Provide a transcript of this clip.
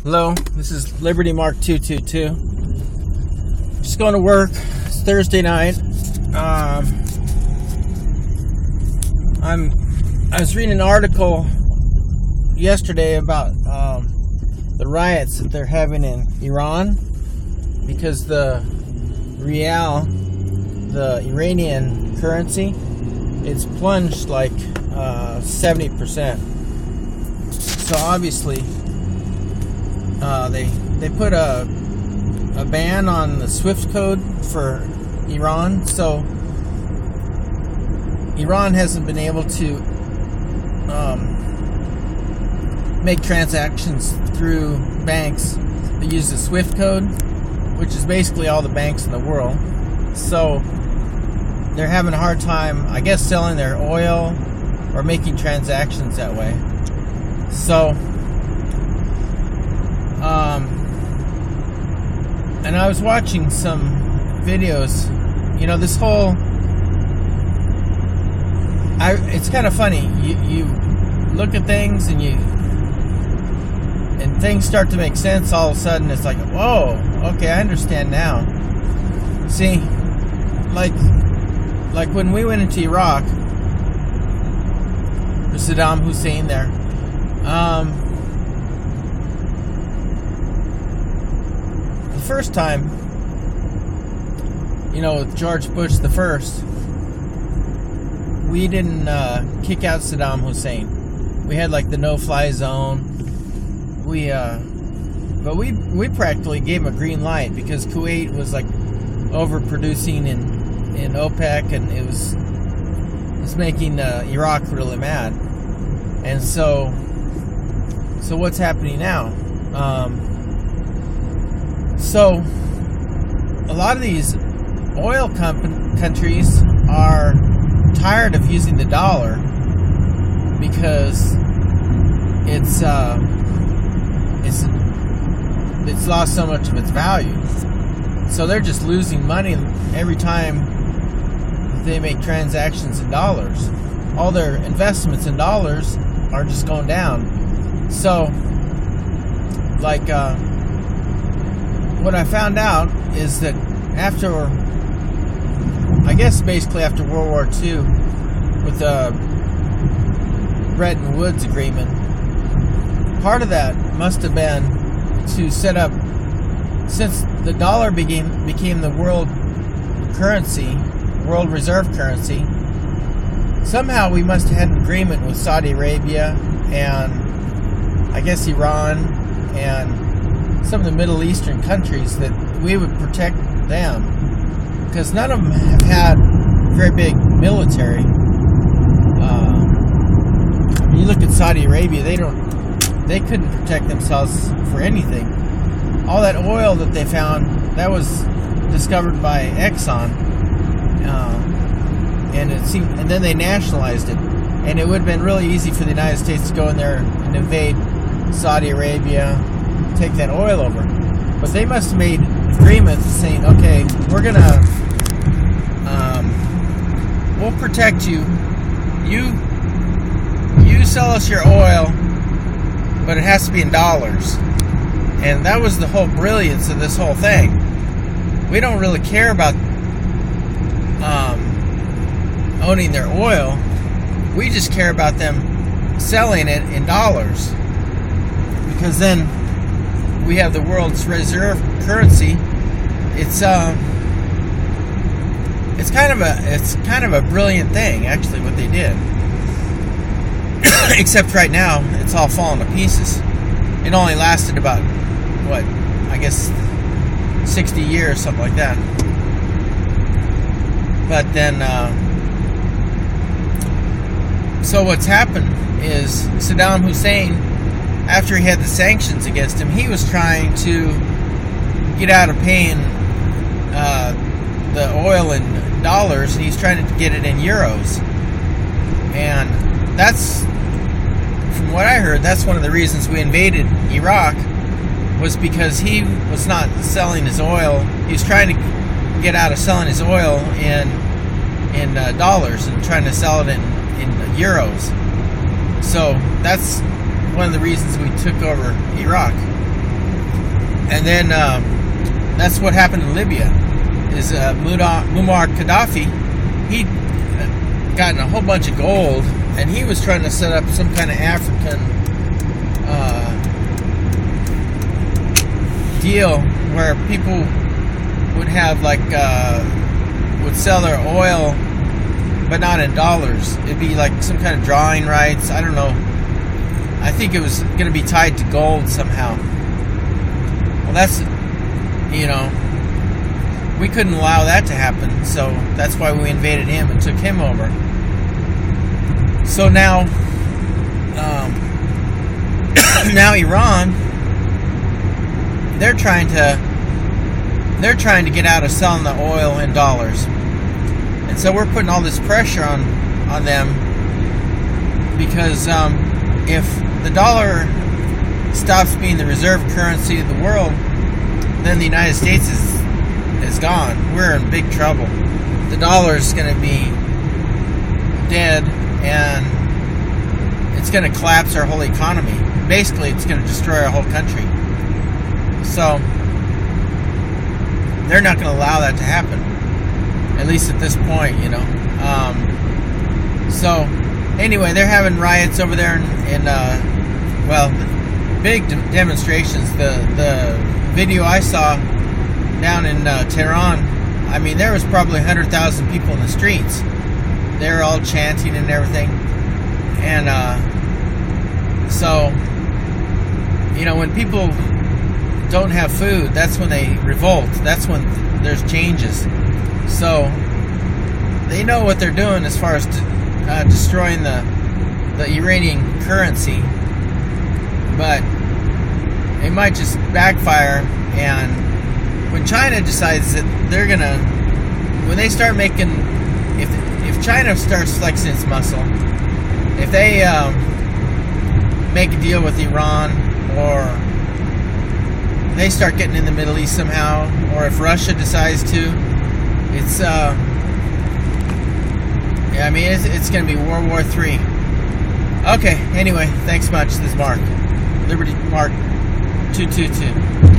Hello, this is Liberty Mark 222. Just going to work. It's Thursday night. I was reading an article yesterday about the riots that they're having in Iran because the rial, the Iranian currency, it's plunged like 70%. So obviously, they put a ban on the SWIFT code for Iran, so Iran hasn't been able to make transactions through banks that use the SWIFT code, which is basically all the banks in the world. So they're having a hard time, I guess, selling their oil or making transactions that way. So and I was watching some videos, you know, this whole, it's kind of funny, you look at things and things start to make sense. All of a sudden it's like, whoa, okay, I understand now. See, like when we went into Iraq, with Saddam Hussein there, the first time, you know, with George Bush the first, we didn't kick out Saddam Hussein. We had like the no-fly zone. But we practically gave him a green light because Kuwait was like overproducing in OPEC, and it was making Iraq really mad. And so what's happening now? So a lot of these oil countries are tired of using the dollar because it's lost so much of its value. So they're just losing money every time they make transactions in dollars. All their investments in dollars are just going down. So, like, what I found out is that after, I guess basically after World War II, with the Bretton Woods Agreement, part of that must have been to set up, since the dollar became the world currency, world reserve currency, somehow we must have had an agreement with Saudi Arabia and I guess Iran and some of the Middle Eastern countries that we would protect them, because none of them have had very big military. When you look at Saudi Arabia, they couldn't protect themselves for anything. All that oil that they found, that was discovered by Exxon, and then they nationalized it. And it would have been really easy for the United States to go in there and invade Saudi Arabia, take that oil over. But they must have made agreements saying, okay, we're gonna, we'll protect you. You sell us your oil, but it has to be in dollars. And that was the whole brilliance of this whole thing. We don't really care about owning their oil. We just care about them selling it in dollars, because then we have the world's reserve currency. It's kind of a brilliant thing, actually, what they did. Except right now, it's all falling to pieces. It only lasted about, what, I guess 60 years, something like that. But then, so what's happened is Saddam Hussein, after he had the sanctions against him, he was trying to get out of paying the oil in dollars, and he's trying to get it in euros. And that's, from what I heard, that's one of the reasons we invaded Iraq, was because he was not selling his oil. He was trying to get out of selling his oil in dollars and trying to sell it in euros. So that's one of the reasons we took over Iraq. And then that's what happened in Libya. Is Muammar Gaddafi, he'd gotten a whole bunch of gold, and he was trying to set up some kind of African deal where people would have would sell their oil, but not in dollars. It'd be like some kind of drawing rights. I don't know. I think it was going to be tied to gold somehow. Well, that's, we couldn't allow that to happen, so that's why we invaded him and took him over. So now, now Iran, they're trying to get out of selling the oil in dollars, and so we're putting all this pressure on them because if the dollar stops being the reserve currency of the world, then the United States is gone. We're in big trouble. The dollar is going to be dead, and it's going to collapse our whole economy. Basically, it's going to destroy our whole country. So they're not going to allow that to happen, at least at this point, So anyway, they're having riots over there in big demonstrations. The video I saw down in Tehran, I mean, there was probably 100,000 people in the streets. They were all chanting and everything. And so, when people don't have food, that's when they revolt. That's when there's changes. So they know what they're doing as far as destroying the Iranian currency, but it might just backfire. And when China decides that they're gonna, when they start making, if China starts flexing its muscle, if they make a deal with Iran, or they start getting in the Middle East somehow, or if Russia decides to, it's it's going to be World War III. Okay, anyway, thanks much. This is Mark. Liberty Mark 222.